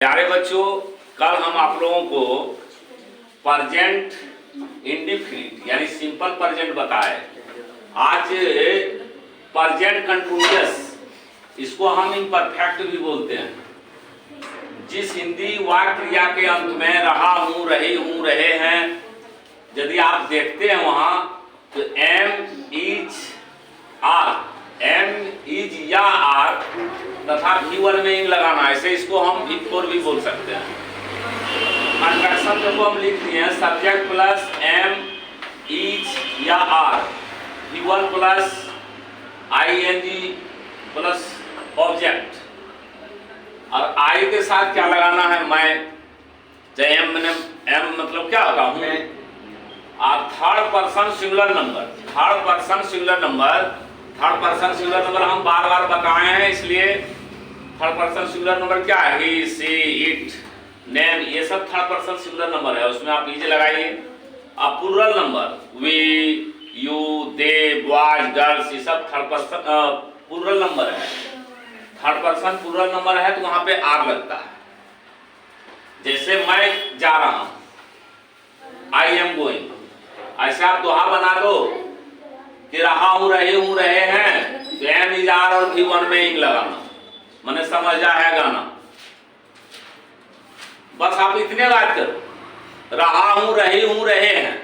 प्यारे बच्चों, कल हम आप लोगों को प्रेजेंट इंडेफिनिट यानी सिंपल प्रेजेंट बताए। आज प्रेजेंट कंटिन्यूअस, इसको हम इम्परफेक्ट भी बोलते हैं। जिस हिंदी वाक्य क्रिया के अंत में रहा हूं, रही हूं, रहे हैं, यदि आप देखते हैं वहां तो am, is, are, am, is या आर तथा V1 में इन लगाना, ऐसे इसको हम V4 भी बोल सकते हैं। कंट्रैक्शन को हम लिख दिए हैं सब्जेक्ट प्लस एम, इज या are, V1 plus ING plus object, और आई के साथ क्या लगाना है, मैं। चाहे एम मतलब क्या होता हूँ, third person singular number. Third person singular number हम बार बार बताए हैं, इसलिए थर्ड पर्सन सिंगुलर नंबर क्या है, ही, सी, इट, नेम, ये सब थर्ड पर्सन सिंगुलर नंबर है, उसमें आप इज लगाइए। अब plural number we, you, they, boys, girls, ये सब थर्ड पर्सन प्लूरल नंबर है। थर्ड पर्सन प्लूरल नंबर है तो वहां पे आर लगता है। जैसे मैं जा रहा हूं, आई एम गोइंग, ऐसे आप दोहा बना दो कि रहा हूं, रहे हूं, रहे हैं, तो एम, इज, आर और V1 में इंग लगाना, मैंने समझा है गाना। बस आप इतने बात करो, रहा हूं, रही हूं, रहे हैं,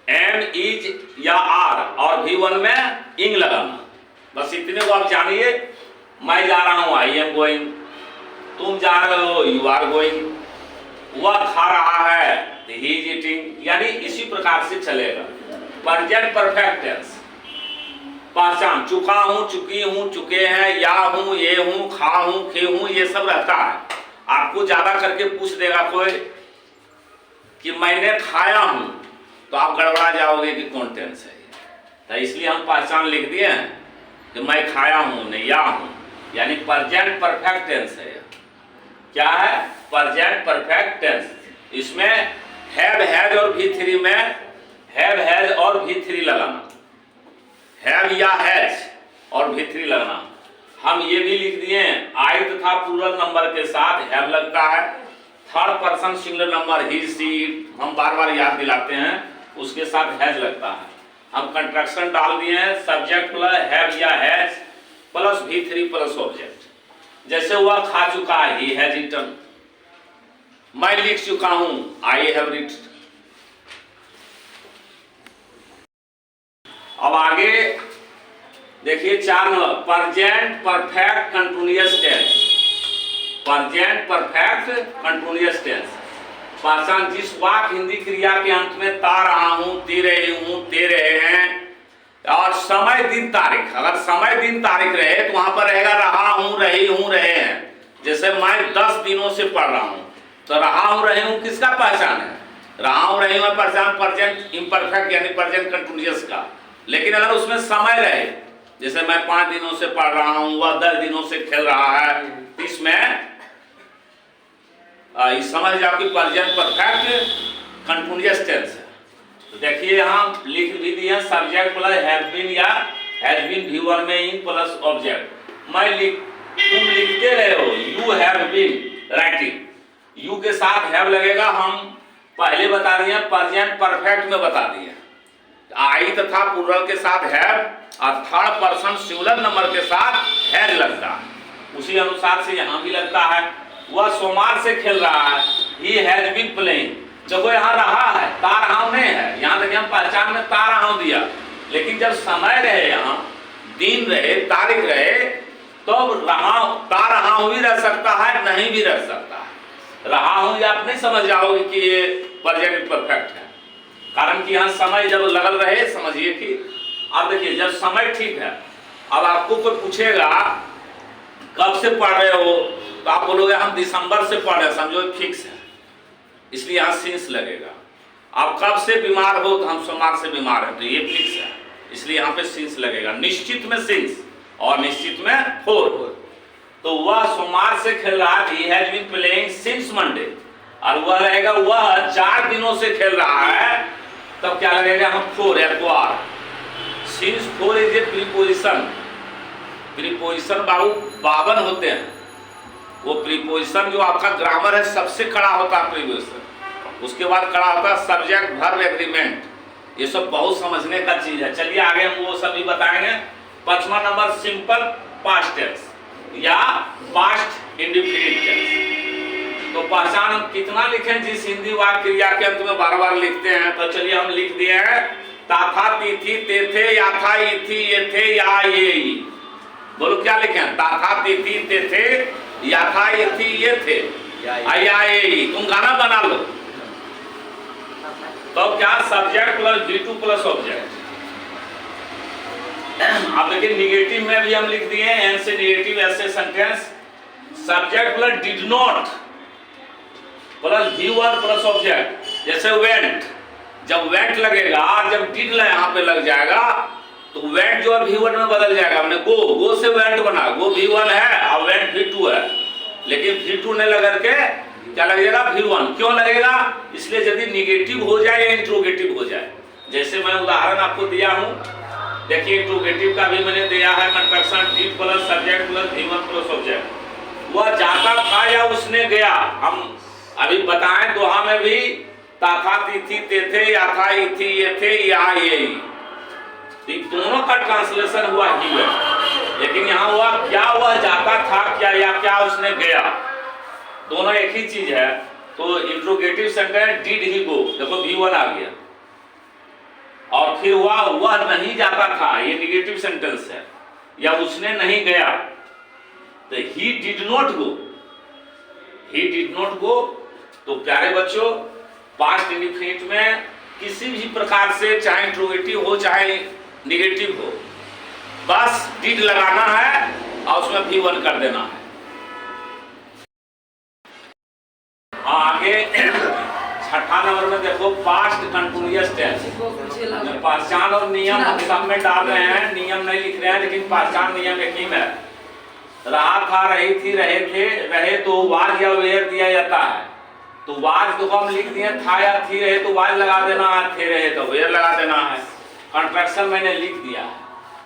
एम, इज या आर और V1 में इंग लगाना, बस इतने को आप जानिए। मैं जा रहा हूं, आई एम गोइंग, तुम जा रहे हो, यू आर गोइंग, वह खा रहा है, ही इज ईटिंग, यानी इसी प्रकार से चलेगा। प्रेजेंट परफेक्ट टेंस, पहचान, चुका हूं, चुकी हूं, चुके हैं, या हूं, ये हूं, खा हूं, खे हूं, ये सब रहता है। आपको ज्यादा करके पूछ देगा कोई कि मैंने खाया हूं, तो आप गड़बड़ा जाओगे कि कौन टेंस है, तो इसलिए हम पहचान लिख दिए हैं कि मैं खाया हूं, नहीं या हूं, यानी प्रेजेंट परफेक्ट टेंस है। क्या है, प्रेजेंट परफेक्ट टेंस। इसमें हैव, हैज और V3 में हैव, हैज और V3 लगाना, हैव या हैज और V3 लगाना। हम ये भी लिख दिए, आई तथा प्लूरल नंबर के साथ हैव लगता है। थर्ड पर्सन सिंगुलर नंबर ही, सी, हम बार बार याद दिलाते हैं, उसके साथ हैज लगता है। हम कंट्रैक्शन डाल दिए हैं सब्जेक्ट प्लस हैव या has plus V3 plus object. जैसे वह खा चुका है, ही हैज ईटन, मैं लिख चुका हूं, आई हैव रिटन। अब आगे देखिए 4 number, present perfect continuous tense. Present perfect continuous tense, पहचान, जिस वाक्य हिंदी क्रिया के अंत में ता रहा हूं, ती रही हूं, ते रहे हैं और समय दिन तारीख, अगर समय दिन तारीख रहे तो वहां पर रहेगा रहा हूं, रही हूं, रहे हैं। जैसे मैं 10 दिनों से पढ़ रहा हूं, तो रहा हूं, रही हूं किसका पहचान है, रहा हूं, रही हूं पहचान प्रेजेंट इम्परफेक्ट यानी प्रेजेंट कंटिन्यूअस का। लेकिन अगर उसमें समय रहे, जैसे मैं 5 दिनों से पढ़ रहा हूं, वह 10 दिनों से खेल रहा है, इसमें समझ जाओ कि प्रेजेंट परफेक्ट कंटिन्यूअस टेंस है। तो देखिए यहां लिख भी दिए सब्जेक्ट प्लस हैव बीन या हैज बीन V1 में इन प्लस ऑब्जेक्ट। तुम लिखते रहे हो, you have been writing, you के साथ हैव लगेगा, हम पहले बता दिए, प्रेजेंट परफेक्ट में बता दिए। आई तथा प्लूरल के साथ हैव और थर्ड पर्सन सिंगुलर नंबर के साथ हैज लगता है, उसी अनुसार से यहां भी लगता है। वह सोमवार से खेल रहा है, ही हैज बीन प्लेइंग, जब वो यहाँ रहा है, ता रहा हूं नहीं है, यहाँ देखिए हम पहचान में ता रहा हूं दिया, लेकिन जब समय रहे, यहाँ दिन रहे, तारीख रहे, तो ता रहा हूं भी रह सकता है, नहीं भी रह सकता है। रहा हूं या आप नहीं समझ जाओगे कि ये प्रेजेंट परफेक्ट है, कारण कि यहाँ समय जब लगल रहे, समझिए कि अब देखिए जब समय ठीक है, अब आपको कोई पूछेगा कब से पढ़ रहे हो, तो आप बोलोगे हम दिसंबर से पढ़ रहे हैं, समझो फिक्स है, इसलिए यहाँ सिंस लगेगा। आप कब से बीमार हो, तो हम सोमवार से बीमार हैं, तो ये फिक्स है, इसलिए यहाँ पे सिंस लगेगा। निश्चित में सिंस और निश्चित में फोर। तो वह सोमवार से खेल रहा है, he has been playing since Monday, और वह रहेगा वह 4 दिनों से खेल रहा है, तब क्या लगेगा, हम for F. Since 4 is a preposition, preposition बाबू 52 होते हैं, वो प्रीपोजिशन जो आपका ग्रामर है सबसे खड़ा होता है प्रीपोजिशन, उसके बाद खड़ा होता है सब्जेक्ट वर्ब एग्रीमेंट। ये सब बहुत समझने का चीज है। चलिए आगे हम वो सभी बताएंगे। 5वां नंबर सिंपल पास्ट टेंस या पास्ट इंडेफिनिट टेंस। तो पहचान हम कितना लिखें जिस हिंदी वाक्य क्रिया के अंत में बार बार लिखते हैं। तो चलिए हम लिख दिए हैं ताथा तिथि तेथे याथा इथि येथे या ये। बोलो क्या लिखें? ताथा तिथि तेथे याथा इथि येथे या ये। तुम गाना बना लो। तो क्या subject plus V2 plus object. अब देखिए निगेटिव में भी हम लिख दिए एन से निगेटिव ऐसे sentence subject plus did not plus V1 plus object. जैसे वेंट, जब वेंट लगेगा, जब डिड यहाँ पे लग जाएगा तो वेंट जो है V1 में बदल जाएगा। हमने गो से वेंट बना, गो V1 है और वेंट V2 है, लेकिन V2 ने लगा के क्या लगेगा? V1। क्यों लगेगा? इसलिए यदि निगेटिव हो जाए या इंट्रोगेटिव हो जाए। जैसे मैं उदाहरण आपको दिया हूं, देखिए इंट्रोगेटिव का भी मैंने दिया है contraction did plus subject plus V1 plus object. वह जाता था या उसने गया। हम अभी बताएं दोहा में भी ताथा तिथि तेथे याथा इथि येथे या ये, दोनों का ट्रांसलेशन हुआ ही है, लेकिन यहाँ हुआ क्या वह जाता था क्या या क्या उसने गया, दोनों एक ही चीज है। तो इंट्रोगेटिव सेंटेंस डिड ही गो, देखो V1 आ गया। और फिर हुआ वह नहीं जाता था, ये निगेटिव सेंटेंस है, या उसने नहीं गया तो he did not go, he did not go. तो प्यारे बच्चों पास्ट इंडेफिनिट में किसी भी प्रकार से चाहे इंट्रोगेटिव हो चाहे निगेटिव हो, बस डिड लगाना है और उसमें V1 कर देना है। आगे 6ठा नंबर में देखो पास्ट कंटिन्यूअस टेंस। पहचान और नियम हम सब में डाल रहे हैं, नियम नहीं लिख रहे हैं, लेकिन पहचान नियम एक ही में रहा था, रही थी, रहे थे, रहे तो वाज या वेयर दिया जाता है। तो वाज तो हम लिख दिए था या थी, रहे तो वाज लगा देना है, थे रहे तो वेयर लगा देना है। कंट्रैक्शन मैंने लिख दिया है,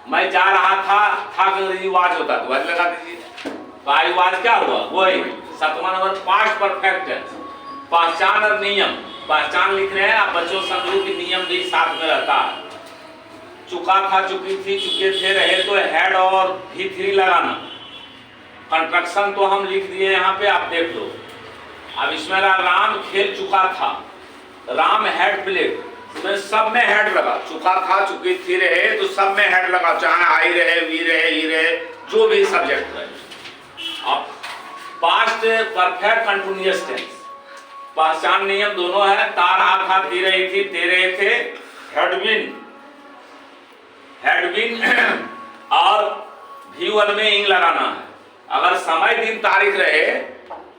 मैं जा रहा था अंग्रेजी वाज होता तो वाज लगा दीजिए। तो आई वाज क्या हुआ? वही। 7वां नंबर पास्ट परफेक्ट टेंस। पहचान और नियम, पहचान लिख रहे हैं आप बच्चों, समझो कि नियम भी साथ में रहता है। चुका था, चुकी थी, चुके थे, रहे तो हैड और V3 लगाना। कंट्रैक्शन तो हम लिख दिए यहाँ पे, आप देख लो। अब इसमें राम खेल चुका था, राम हैड प्लेड, इसमें सब में हैड लगा। चुका था, चुकी थी, रहे तो सब में हैड लगा, चाहे आई रहे, वी रहे, ही रहे, जो भी सब्जेक्ट रहे। अब पास्ट परफेक्ट कंटिन्यूअस टेंस, पहचान नियम दोनों है, ता रहा था, थी रही थी, ते रहे थे, हैड बीन और V1 में इंग लगाना है। अगर समय दिन तारीख रहे,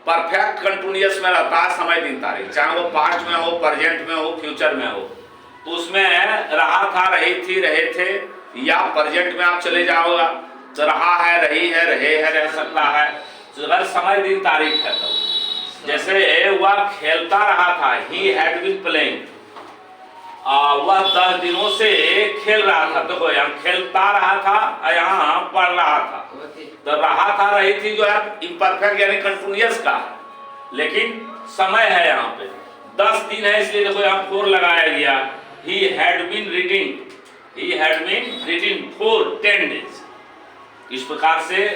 परफेक्ट कंटिन्यूअस में रहता है समय दिन तारीख, चाहे वो पास्ट में हो, प्रेजेंट में हो, फ्यूचर में हो, तो उसमें रहा था, रही थी, रहे थे, या प्रेजेंट में आप चले जाओगा तो रहा है, रही है, रहे है, रह सकता है। तो अगर समय दिन तारीख है तो जैसे वह खेलता रहा था, ही हैड बीन प्लेइंग, वह 10 दिनों से खेल रहा था। देखो यहाँ खेलता रहा था, यहाँ पढ़ रहा था। तो रहा था, रही थी जो है इम्परफेक्ट यानी कंटिन्यूअस का, लेकिन समय है यहाँ पे 10 दिन है, इसलिए देखो यहाँ 4 लगाया गया। He had been reading for 10 days. इस प्रकार से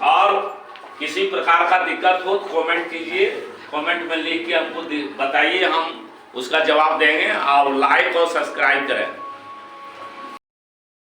और किसी प्रकार का दिक्कत हो तो कमेंट कीजिए, कमेंट में लिख के हमको बताइए, हम उसका जवाब देंगे। और लाइक और सब्सक्राइब करें।